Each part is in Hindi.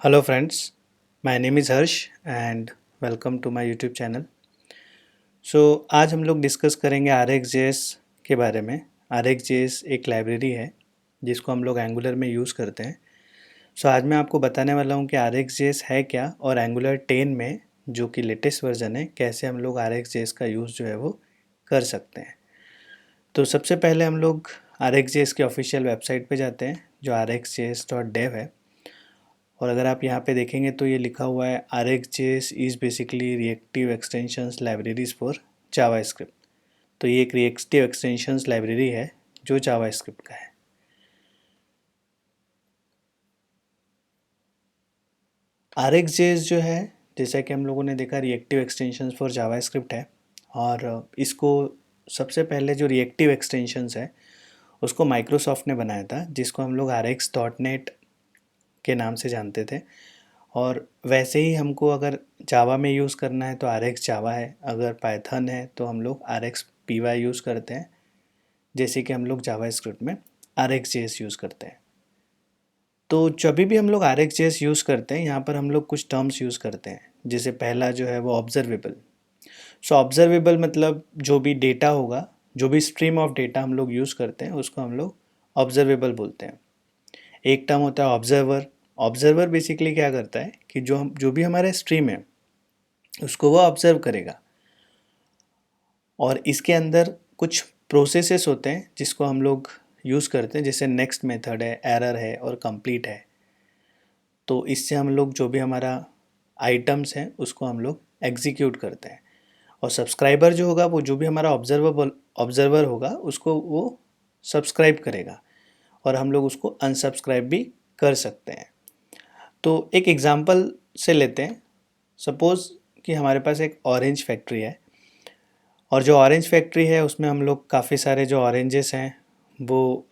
Hello friends, my name is Harsh and welcome to my YouTube channel. आज हम लोग डिस्कस करेंगे RxJS के बारे में। RxJS एक लाइब्रेरी है जिसको हम लोग एंगुलर में यूज़ करते हैं। आज मैं आपको बताने वाला हूँ कि RxJS है क्या और एंगुलर 10 में जो कि लेटेस्ट वर्जन है कैसे हम लोग RxJS का यूज़ जो है वो कर सकते हैं। तो सबसे पहले हम लोग RxJS के ऑफिशियल वेबसाइट पे जाते हैं जो rxjs.dev है। और अगर आप यहाँ पे देखेंगे तो ये लिखा हुआ है RxJS is basically reactive extensions libraries for JavaScript. तो ये एक रिएक्टिव एक्सटेंशंस लाइब्रेरी है जो जावास्क्रिप्ट का है। RxJS जो है, जैसा कि हम लोगों ने देखा, रिएक्टिव एक्सटेंशंस फॉर जावास्क्रिप्ट है। और इसको सबसे पहले जो रिएक्टिव एक्सटेंशंस है उसको माइक्रोसॉफ्ट ने बनाया था, जिसको हम लोग rx.net के नाम से जानते थे। और वैसे ही हमको अगर जावा में यूज़ करना है तो RX जावा है, अगर पाइथन है तो हम लोग RxPy यूज़ करते हैं, जैसे कि हम लोग जावा स्क्रिप्ट में RxJS यूज़ करते हैं। तो जब भी हम लोग RxJS यूज़ करते हैं, यहाँ पर हम लोग कुछ टर्म्स यूज़ करते हैं। जैसे पहला जो है वो ऑब्जर्वेबल। ऑब्जर्वेबल मतलब जो भी डेटा होगा, जो भी स्ट्रीम ऑफ डेटा हम लोग यूज़ करते हैं उसको हम लोग ऑब्जर्वेबल बोलते हैं। एक टर्म होता है ऑब्जर्वर। ऑब्जर्वर बेसिकली क्या करता है कि जो भी हमारा स्ट्रीम है उसको वो ऑब्जर्व करेगा, और इसके अंदर कुछ प्रोसेसेस होते हैं जिसको हम लोग यूज़ करते हैं, जैसे नेक्स्ट मेथड है, एरर है और कंप्लीट है। तो इससे हम लोग जो भी हमारा आइटम्स हैं उसको हम लोग एग्जीक्यूट करते हैं। और सब्सक्राइबर जो होगा वो जो भी हमारा ऑब्जर्वर होगा उसको वो सब्सक्राइब करेगा, और हम लोग उसको अनसब्सक्राइब भी कर सकते हैं। तो एक एग्ज़ाम्पल से लेते हैं। सपोज़ कि हमारे पास एक ऑरेंज फैक्ट्री है, और जो ऑरेंज फैक्ट्री है उसमें हम लोग काफ़ी सारे जो ऑरेंजेस हैं वो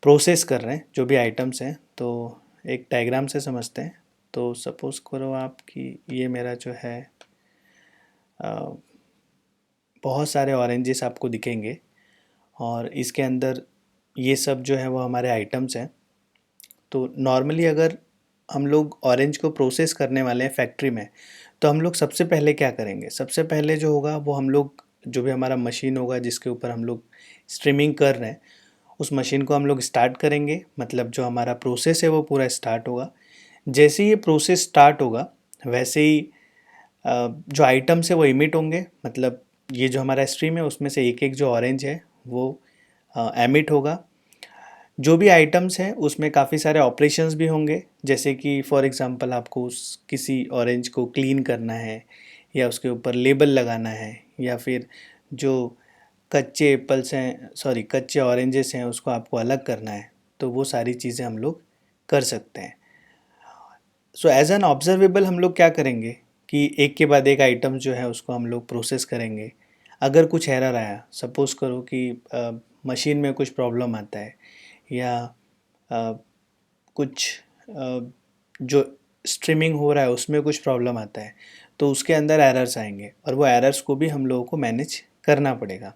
प्रोसेस कर रहे हैं, जो भी आइटम्स हैं। तो एक डायग्राम से समझते हैं। तो सपोज़ करो आप कि ये मेरा जो है अ, बहुत सारे ऑरेंजेस आपको दिखेंगे, और इसके अंदर ये सब जो है वो हमारे आइटम्स हैं। तो नॉर्मली अगर हम लोग ऑरेंज को प्रोसेस करने वाले हैं फैक्ट्री में, तो हम लोग सबसे पहले क्या करेंगे? सबसे पहले जो होगा वो हम लोग जो भी हमारा मशीन होगा जिसके ऊपर हम लोग स्ट्रीमिंग कर रहे हैं, उस मशीन को हम लोग स्टार्ट करेंगे। मतलब जो हमारा प्रोसेस है वो पूरा स्टार्ट होगा। जैसे ही ये प्रोसेस स्टार्ट होगा वैसे ही जो आइटम्स है वो इमिट होंगे। मतलब ये जो हमारा स्ट्रीम है उसमें से एक एक जो ऑरेंज है वो एमिट होगा। जो भी आइटम्स हैं उसमें काफ़ी सारे ऑपरेशंस भी होंगे, जैसे कि फॉर एग्ज़ाम्पल आपको उस किसी ऑरेंज को क्लीन करना है, या उसके ऊपर लेबल लगाना है, या फिर जो कच्चे एप्पल्स हैं, सॉरी कच्चे ऑरेंजेस हैं, उसको आपको अलग करना है। तो वो सारी चीज़ें हम लोग कर सकते हैं। एज एन ऑब्जर्वेबल हम लोग क्या करेंगे कि एक के बाद एक आइटम जो है उसको हम लोग प्रोसेस करेंगे। अगर कुछ एरर आया, सपोज़ करो कि मशीन में कुछ प्रॉब्लम आता है, या अ, कुछ जो स्ट्रीमिंग हो रहा है उसमें कुछ प्रॉब्लम आता है, तो उसके अंदर एरर्स आएंगे, और वो एरर्स को भी हम लोगों को मैनेज करना पड़ेगा।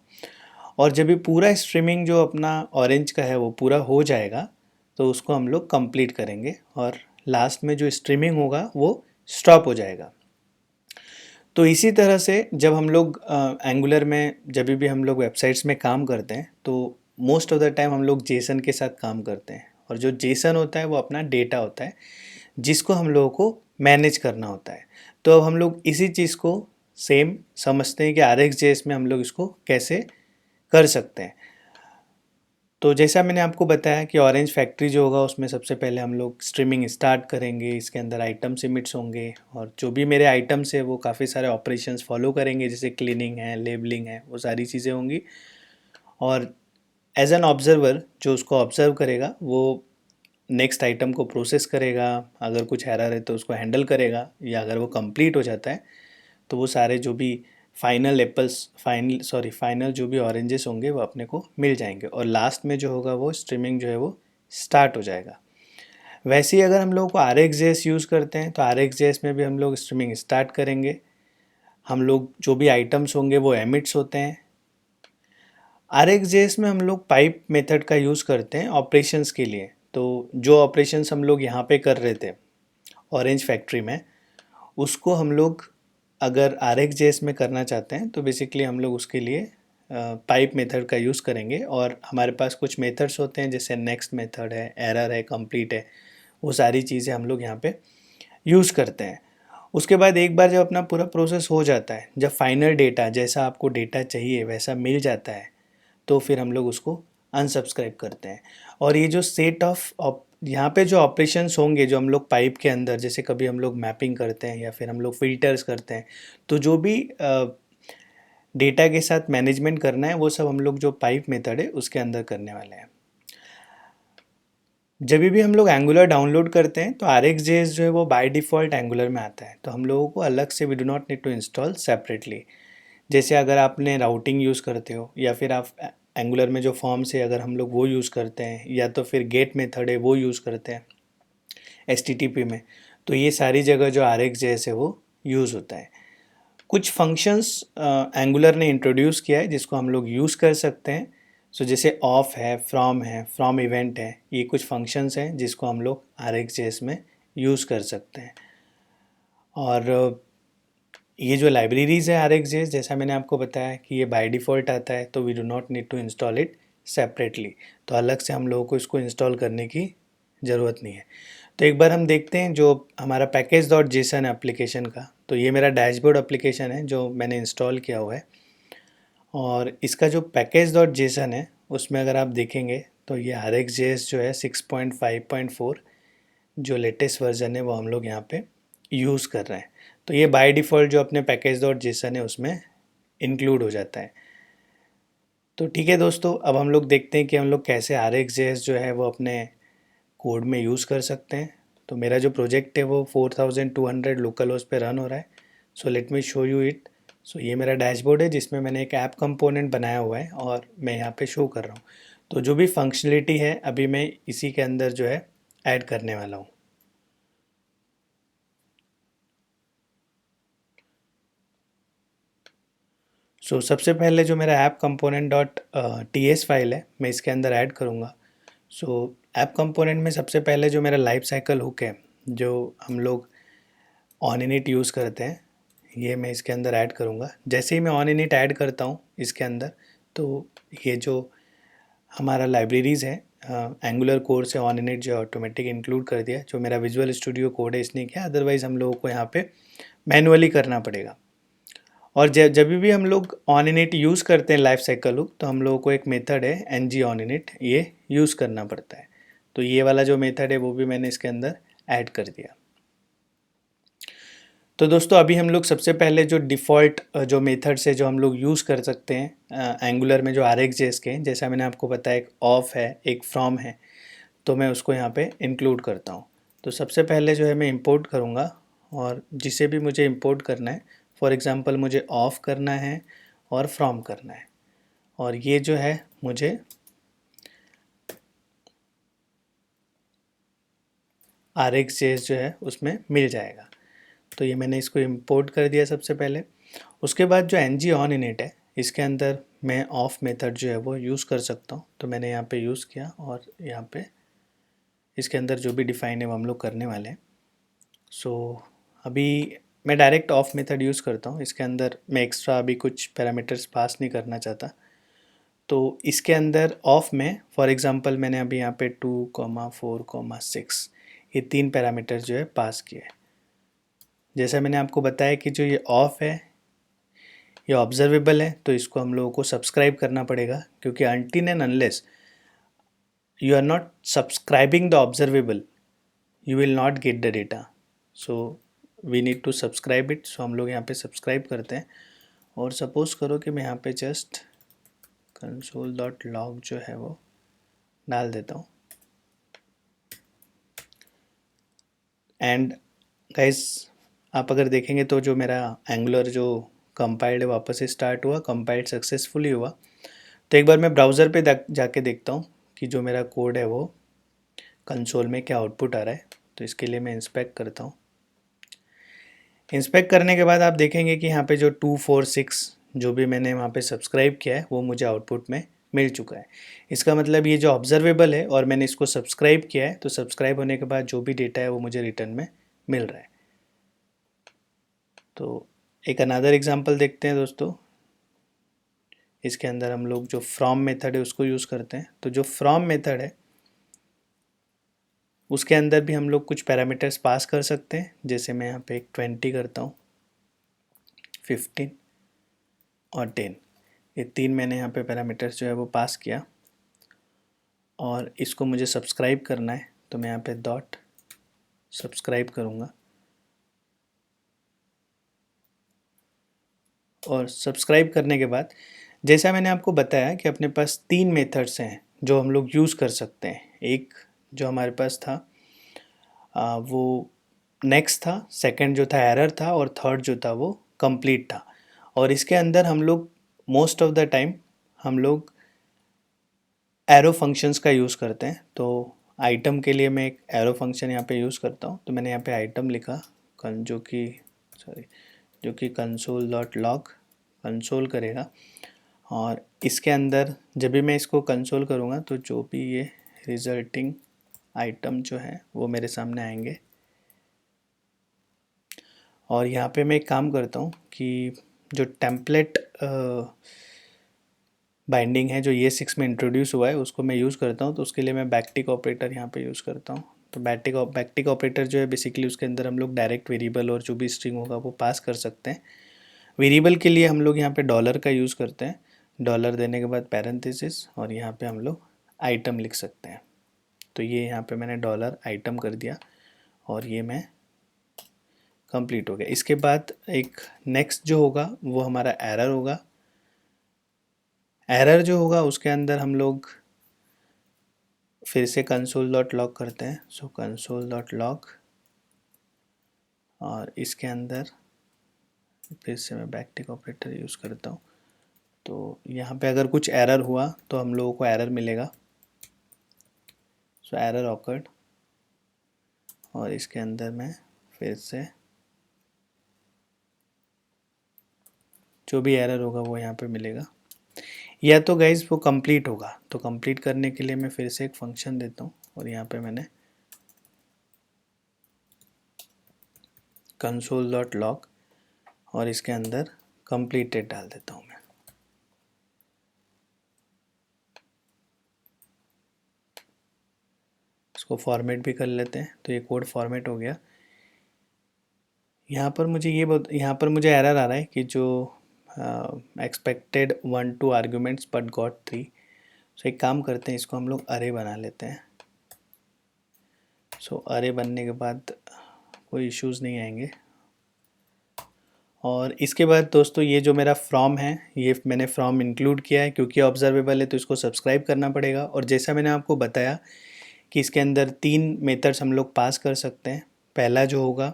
और जब ये पूरा स्ट्रीमिंग जो अपना ऑरेंज का है वो पूरा हो जाएगा, तो उसको हम लोग कंप्लीट करेंगे, और लास्ट में जो स्ट्रीमिंग होगा वो स्टॉप हो जाएगा। तो इसी तरह से जब हम लोग एंगुलर में जब भी हम लोग वेबसाइट्स में काम करते हैं, तो मोस्ट ऑफ द टाइम हम लोग जेसन के साथ काम करते हैं। और जो जेसन होता है वो अपना डेटा होता है जिसको हम लोगों को मैनेज करना होता है। तो अब हम लोग इसी चीज़ को सेम समझते हैं कि RxJS में हम लोग इसको कैसे कर सकते हैं। तो जैसा मैंने आपको बताया कि ऑरेंज फैक्ट्री जो होगा उसमें सबसे पहले हम लोग स्ट्रीमिंग स्टार्ट करेंगे, इसके अंदर आइटम सिमिट्स होंगे, और जो भी मेरे आइटम्स है वो काफ़ी सारे ऑपरेशंस फॉलो करेंगे, जैसे क्लीनिंग है, लेबलिंग है, वो सारी चीज़ें होंगी। और एज एन ऑब्जर्वर जो उसको ऑब्जर्व करेगा वो नेक्स्ट आइटम को प्रोसेस करेगा, अगर कुछ एरर है तो उसको हैंडल करेगा, या अगर वो कंप्लीट हो जाता है तो वो सारे जो भी फाइनल जो भी ऑरेंजेस होंगे वो अपने को मिल जाएंगे, और लास्ट में जो होगा वो स्ट्रीमिंग जो है वो स्टार्ट हो जाएगा। वैसे ही अगर हम लोग को RxJS यूज़ करते हैं तो RxJS में भी हम लोग स्ट्रीमिंग स्टार्ट करेंगे। हम लोग जो भी आइटम्स होंगे वो एमिट्स होते हैं। RxJS में हम लोग पाइप मेथड का यूज़ करते हैं ऑपरेशंस के लिए। तो जो ऑपरेशंस हम लोग यहाँ पे कर रहे थे ऑरेंज फैक्ट्री में, उसको हम लोग अगर RxJS में करना चाहते हैं तो बेसिकली हम लोग उसके लिए पाइप मेथड का यूज़ करेंगे, और हमारे पास कुछ मेथड्स होते हैं जैसे नेक्स्ट मेथड है, एरर है, कंप्लीट है, वो सारी चीज़ें हम लोग यहाँ पे यूज़ करते हैं। उसके बाद एक बार जब अपना पूरा प्रोसेस हो जाता है, जब फाइनल डेटा जैसा आपको डेटा चाहिए वैसा मिल जाता है, तो फिर हम लोग उसको अनसब्सक्राइब करते हैं। और ये जो सेट ऑफ यहाँ पे जो ऑपरेशंस होंगे जो हम लोग पाइप के अंदर, जैसे कभी हम लोग मैपिंग करते हैं या फिर हम लोग फिल्टर्स करते हैं, तो जो भी डेटा के साथ मैनेजमेंट करना है वो सब हम लोग जो पाइप मेथड है उसके अंदर करने वाले हैं। जब भी हम लोग एंगुलर डाउनलोड करते हैं तो RxJS जो है वो बाय डिफ़ॉल्ट एंगुलर में आता है, तो हम लोगों को अलग से we do not need to install separately. जैसे अगर आपने राउटिंग यूज़ करते हो या फिर आप एंगुलर में जो फॉर्म्स है अगर हम लोग वो यूज़ करते हैं, या तो फिर गेट मेथड है वो यूज़ करते हैं HTTP में, तो ये सारी जगह जो RxJS है वो यूज़ होता है। कुछ फंक्शंस एंगुलर ने इंट्रोड्यूस किया है जिसको हम लोग यूज़ कर सकते हैं। सो जैसे ऑफ है, फ्रॉम इवेंट है, ये कुछ फंक्शंस हैं जिसको हम लोग RxJS में यूज़ कर सकते हैं। और ये जो लाइब्रेरीज़ है RxJS, जैसा मैंने आपको बताया कि ये बाय डिफ़ॉल्ट आता है, तो we do not need to install it separately, तो अलग से हम लोगों को इसको इंस्टॉल करने की ज़रूरत नहीं है। तो एक बार हम देखते हैं जो हमारा पैकेज डॉट जेसन है एप्लीकेशन का, तो ये मेरा डैशबोर्ड एप्लीकेशन है जो मैंने इंस्टॉल किया हुआ है, और इसका जो पैकेज डॉट जेसन है उसमें अगर आप देखेंगे तो ये RxJS जो है 6.5.4 जो लेटेस्ट वर्जन है वो हम लोग यहाँ पे यूज़ कर रहे हैं। तो ये बाय डिफ़ॉल्ट जो अपने पैकेज डॉट जेसन है उसमें इंक्लूड हो जाता है। तो ठीक है दोस्तों, अब हम लोग देखते हैं कि हम लोग कैसे RxJS जो है वो अपने कोड में यूज़ कर सकते हैं। तो मेरा जो प्रोजेक्ट है वो 4200 लोकल होस्ट पे रन हो रहा है। So let me show you it. So ये मेरा डैशबोर्ड है जिसमें मैंने एक ऐप कंपोनेंट बनाया हुआ है और मैं यहाँ पे शो कर रहा हूँ। तो जो भी फंक्शनलिटी है अभी मैं इसी के अंदर जो है ऐड करने वाला हूँ। सो सबसे पहले जो मेरा app component dot ts file है मैं इसके अंदर ऐड करूँगा। सो ऐप कंपोनेंट में सबसे पहले जो मेरा लाइफ साइकिल हुक है जो हम लोग ऑन इनिट यूज़ करते हैं, ये मैं इसके अंदर ऐड करूँगा। जैसे ही मैं ऑन इनिट ऐड करता हूँ इसके अंदर, तो ये जो हमारा लाइब्रेरीज़ है एंगुलर कोड से ऑन इनिट जो ऑटोमेटिक इंक्लूड कर दिया, जो मेरा विजुअल स्टूडियो कोड है इसने किया, अदरवाइज़ हम लोगों को यहाँ पे मैनुअली करना पड़ेगा। और जब भी हम लोग ऑन इनिट यूज़ करते हैं लाइफ साइकिल हुक, तो हम लोगों को एक मेथड है ng ऑन इनिट, ये यूज़ करना पड़ता है। तो ये वाला जो मेथड है वो भी मैंने इसके अंदर ऐड कर दिया। तो दोस्तों अभी हम लोग सबसे पहले जो डिफ़ॉल्ट जो मेथड्स है जो हम लोग यूज़ कर सकते हैं एंगुलर में जो RxJS के हैं, जैसा मैंने आपको बताया एक ऑफ है, एक फ्रॉम है, तो मैं उसको यहाँ पे इंक्लूड करता हूँ। तो सबसे पहले जो है मैं इंपोर्ट करूँगा, और जिसे भी मुझे इंपोर्ट करना है, फॉर एग्ज़ाम्पल मुझे ऑफ करना है और फ्रॉम करना है, और ये जो है मुझे RxJS जो है उसमें मिल जाएगा। तो ये मैंने इसको इंपोर्ट कर दिया सबसे पहले। उसके बाद जो ng ऑन इनिट है इसके अंदर मैं ऑफ मेथड जो है वो यूज़ कर सकता हूँ, तो मैंने यहाँ पे यूज़ किया, और यहाँ पे इसके अंदर जो भी डिफ़ाइन है वो हम लोग करने वाले हैं। सो अभी मैं डायरेक्ट ऑफ मेथड यूज़ करता हूँ, इसके अंदर मैं एक्स्ट्रा अभी कुछ पैरामीटर्स पास नहीं करना चाहता। तो इसके अंदर ऑफ में फॉर एग्ज़ाम्पल मैंने अभी यहाँ पे 2,4,6 ये 3 पैरामीटर जो है पास किए। जैसा मैंने आपको बताया कि जो ये ऑफ है ये ऑब्जर्वेबल है, तो इसको हम लोगों को सब्सक्राइब करना पड़ेगा, क्योंकि until and unless you are not subscribing the observable you will not get the data, so we need to subscribe it। so हम लोग यहाँ पे सब्सक्राइब करते हैं, और सपोज़ करो कि मैं यहाँ पे जस्ट console.log जो है वो डाल देता हूँ। एंड गाइस आप अगर देखेंगे तो जो मेरा एंगुलर जो कंपाइल्ड है वापस से स्टार्ट हुआ, कंपाइल्ड सक्सेसफुली हुआ। तो एक बार मैं ब्राउज़र पे जाके देखता हूँ कि जो मेरा कोड है वो कंसोल में क्या आउटपुट आ रहा है। तो इसके लिए मैं इंस्पेक्ट करता हूँ। इंस्पेक्ट करने के बाद आप देखेंगे कि यहाँ पे जो 246 जो भी मैंने वहाँ पे सब्सक्राइब किया है वो मुझे आउटपुट में मिल चुका है। इसका मतलब ये जो ऑब्जर्वेबल है और मैंने इसको सब्सक्राइब किया है, तो सब्सक्राइब होने के बाद जो भी डेटा है वो मुझे रिटर्न में मिल रहा है। तो एक अनदर एग्जांपल देखते हैं दोस्तों। इसके अंदर हम लोग जो फ्रॉम मेथड है उसको यूज़ करते हैं। तो जो फ्रॉम मेथड है उसके अंदर भी हम लोग कुछ पैरामीटर्स पास कर सकते हैं। जैसे मैं यहाँ पे एक 20 करता हूँ, 15 और 10, ये 3 मैंने यहाँ पे पैरामीटर्स जो है वो पास किया। और इसको मुझे सब्सक्राइब करना है, तो मैं यहाँ पे डॉट सब्सक्राइब करूँगा। और सब्सक्राइब करने के बाद जैसा मैंने आपको बताया कि अपने पास 3 मेथड्स हैं जो हम लोग यूज़ कर सकते हैं। एक जो हमारे पास था वो नेक्स्ट था, सेकंड जो था एरर था, और थर्ड जो था वो कंप्लीट था। और इसके अंदर हम लोग मोस्ट ऑफ द टाइम हम लोग एरो फंक्शंस का यूज़ करते हैं। तो आइटम के लिए मैं एक एरो फंक्शन यहाँ पे यूज़ करता हूँ। तो मैंने यहाँ पे आइटम लिखा जो कि कंसोल डॉट लॉग कंसोल करेगा। और इसके अंदर जब भी मैं इसको कंसोल करूँगा तो जो भी ये रिजल्टिंग आइटम जो है वो मेरे सामने आएंगे। और यहाँ पे मैं एक काम करता हूँ कि जो टेम्पलेट बाइंडिंग है जो ये 6 में इंट्रोड्यूस हुआ है उसको मैं यूज़ करता हूँ। तो उसके लिए मैं बैकटिक ऑपरेटर यहाँ पे यूज़ करता हूँ। तो बैकटिक ऑपरेटर जो है बेसिकली उसके अंदर हम लोग डायरेक्ट वेरिएबल और जो भी स्ट्रिंग होगा वो पास कर सकते हैं। वेरिएबल के लिए हम लोग यहाँ पे डॉलर का यूज़ करते हैं। डॉलर देने के बाद पैरेंथेसिस और यहाँ पे हम लोग आइटम लिख सकते हैं। तो ये यहाँ पे मैंने डॉलर आइटम कर दिया और ये मैं कंप्लीट हो गया। इसके बाद एक नेक्स्ट जो होगा वो हमारा एरर होगा। एरर जो होगा उसके अंदर हम लोग फिर से कंसोल डॉट लॉग करते हैं। सो कंसोल डॉट लॉग, और इसके अंदर फिर से मैं बैकटिक ऑपरेटर यूज़ करता हूँ। तो यहाँ पे अगर कुछ एरर हुआ तो हम लोगों को एरर मिलेगा। सो एरर ऑकर्ड, और इसके अंदर मैं फिर से जो भी एरर होगा वो यहाँ पे मिलेगा। या तो गाइज वो कंप्लीट होगा, तो कंप्लीट करने के लिए मैं फिर से एक फंक्शन देता हूँ और यहाँ पे मैंने कंसोल डॉट लॉग और इसके अंदर कंप्लीटेड डाल देता हूँ मैं। इसको फॉर्मेट भी कर लेते हैं। तो ये कोड फॉर्मेट हो गया। यहाँ पर मुझे यहाँ पर मुझे एरर आ रहा है कि जो एक्सपेक्टेड 1 2 आर्ग्यूमेंट्स बट गॉट 3। सो एक काम करते हैं, इसको हम लोग अरे बना लेते हैं। सो अरे बनने के बाद कोई इश्यूज़ नहीं आएंगे। और इसके बाद दोस्तों ये जो मेरा फ्रॉम है ये मैंने फ्रॉम इंक्लूड किया है क्योंकि ऑब्जर्वेबल है तो इसको सब्सक्राइब करना पड़ेगा। और जैसा मैंने आपको बताया कि इसके अंदर 3 मेथड्स हम लोग पास कर सकते हैं। पहला जो होगा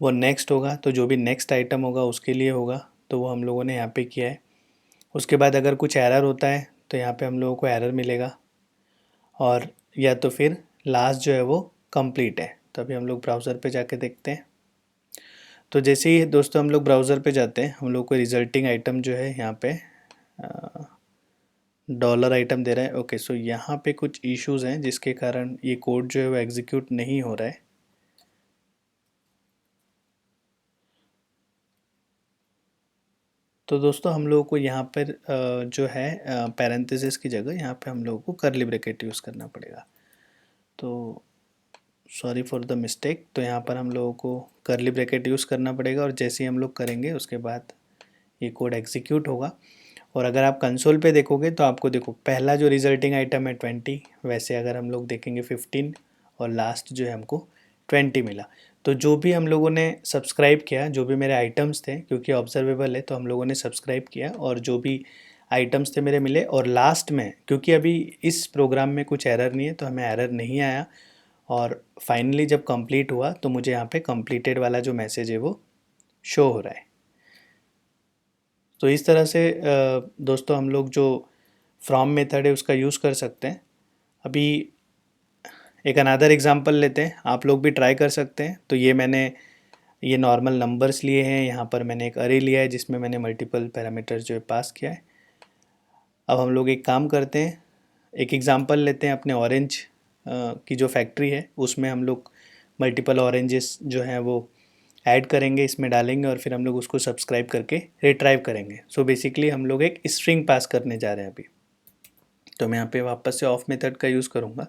वो नेक्स्ट होगा, तो जो भी नेक्स्ट आइटम होगा उसके लिए होगा, तो वो हम लोगों ने यहाँ पे किया है। उसके बाद अगर कुछ एरर होता है तो यहाँ पे हम लोगों को एरर मिलेगा। और या तो फिर लास्ट जो है वो कंप्लीट है। तो अभी हम लोग ब्राउज़र पे जाके देखते हैं। तो जैसे ही दोस्तों हम लोग ब्राउज़र पे जाते हैं हम लोग को रिजल्टिंग आइटम जो है यहाँ पे डॉलर आइटम दे रहा है। ओके, सो यहाँ पे कुछ इश्यूज़ हैं जिसके कारण ये कोड जो है वो एग्जीक्यूट नहीं हो रहा है। तो दोस्तों हम लोगों को यहाँ पर जो है पैरेंथेसिस की जगह यहाँ पे हम लोगों को कर्ली ब्रैकेट यूज़ करना पड़ेगा। तो सॉरी फॉर द मिस्टेक। तो यहाँ पर हम लोगों को कर्ली ब्रैकेट यूज़ करना पड़ेगा और जैसे ही हम लोग करेंगे उसके बाद ये कोड एग्जीक्यूट होगा। और अगर आप कंसोल पे देखोगे तो आपको देखो पहला जो रिजल्टिंग आइटम है 20, वैसे अगर हम लोग देखेंगे 15, और लास्ट जो है हमको 20 मिला। तो जो भी हम लोगों ने सब्सक्राइब किया, जो भी मेरे आइटम्स थे, क्योंकि ऑब्जर्वेबल है तो हम लोगों ने सब्सक्राइब किया और जो भी आइटम्स थे मेरे मिले। और लास्ट में क्योंकि अभी इस प्रोग्राम में कुछ एरर नहीं है तो हमें एरर नहीं आया। और फाइनली जब कंप्लीट हुआ तो मुझे यहाँ पे कंप्लीटेड वाला जो मैसेज है वो शो हो रहा है। तो इस तरह से दोस्तों हम लोग जो फ्रॉम मेथड है उसका यूज़ कर सकते हैं। अभी एक अनदर एग्जांपल लेते हैं, आप लोग भी ट्राई कर सकते हैं। तो ये नॉर्मल नंबर्स लिए हैं। यहाँ पर मैंने एक अरे लिया है जिसमें मैंने मल्टीपल पैरामीटर्स जो है पास किया है। अब हम लोग एक काम करते हैं, एक एग्ज़ाम्पल लेते हैं अपने ऑरेंज की जो फैक्ट्री है, उसमें हम लोग मल्टीपल ऑरेंजेस जो हैं वो ऐड करेंगे, इसमें डालेंगे और फिर हम लोग उसको सब्सक्राइब करके रिट्राइव करेंगे। सो बेसिकली हम लोग एक स्ट्रिंग पास करने जा रहे हैं अभी। तो मैं यहाँ पे वापस से ऑफ मेथड का यूज़ करूँगा,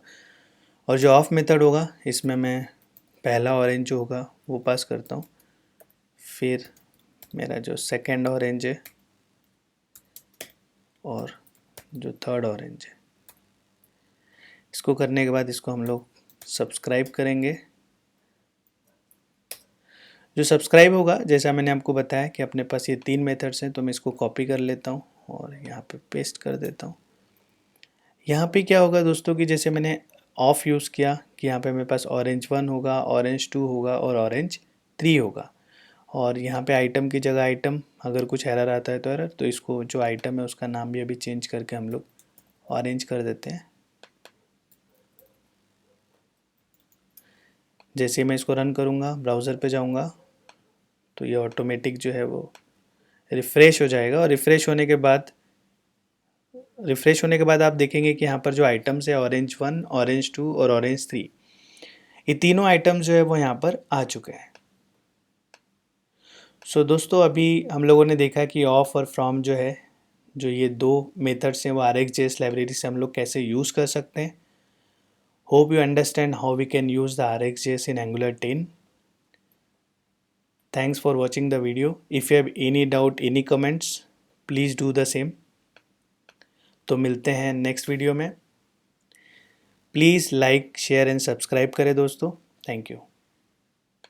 और जो ऑफ मेथड होगा इसमें मैं पहला ऑरेंज जो होगा वो पास करता हूँ, फिर मेरा जो सेकंड ऑरेंज है और जो थर्ड ऑरेंज है, इसको करने के बाद इसको हम लोग सब्सक्राइब करेंगे। जो सब्सक्राइब होगा, जैसा मैंने आपको बताया कि अपने पास ये 3 मेथड्स हैं, तो मैं इसको कॉपी कर लेता हूँ और यहाँ पे पेस्ट कर देता हूँ। यहाँ पे क्या होगा दोस्तों कि जैसे मैंने ऑफ यूज़ किया कि यहाँ पे मेरे पास ऑरेंज 1 होगा, ऑरेंज 2 होगा और ऑरेंज 3 होगा, और यहाँ पे आइटम की जगह आइटम, अगर कुछ एरर आता है तो एरर, तो इसको जो आइटम है उसका नाम भी अभी चेंज करके हम लोग ऑरेंज कर देते हैं। जैसे मैं इसको रन करूँगा, ब्राउज़र पे जाऊँगा, तो ये ऑटोमेटिक जो है वो रिफ़्रेश हो जाएगा, और रिफ़्रेश होने के बाद आप देखेंगे कि यहाँ पर जो आइटम्स है ऑरेंज 1, ऑरेंज 2 और ऑरेंज 3, ये तीनों आइटम्स जो है वो यहाँ पर आ चुके हैं। सो दोस्तों अभी हम लोगों ने देखा कि ऑफ और फ्रॉम जो है, जो ये दो मेथड्स हैं वो RxJS लाइब्रेरी से हम लोग कैसे यूज़ कर सकते हैं। Hope you understand how we can use the RxJS in Angular 10. Thanks for watching the video. If you have any doubt, any comments, please do the same. तो मिलते हैं नेक्स्ट वीडियो में। Please like, share and subscribe करें दोस्तों। Thank you.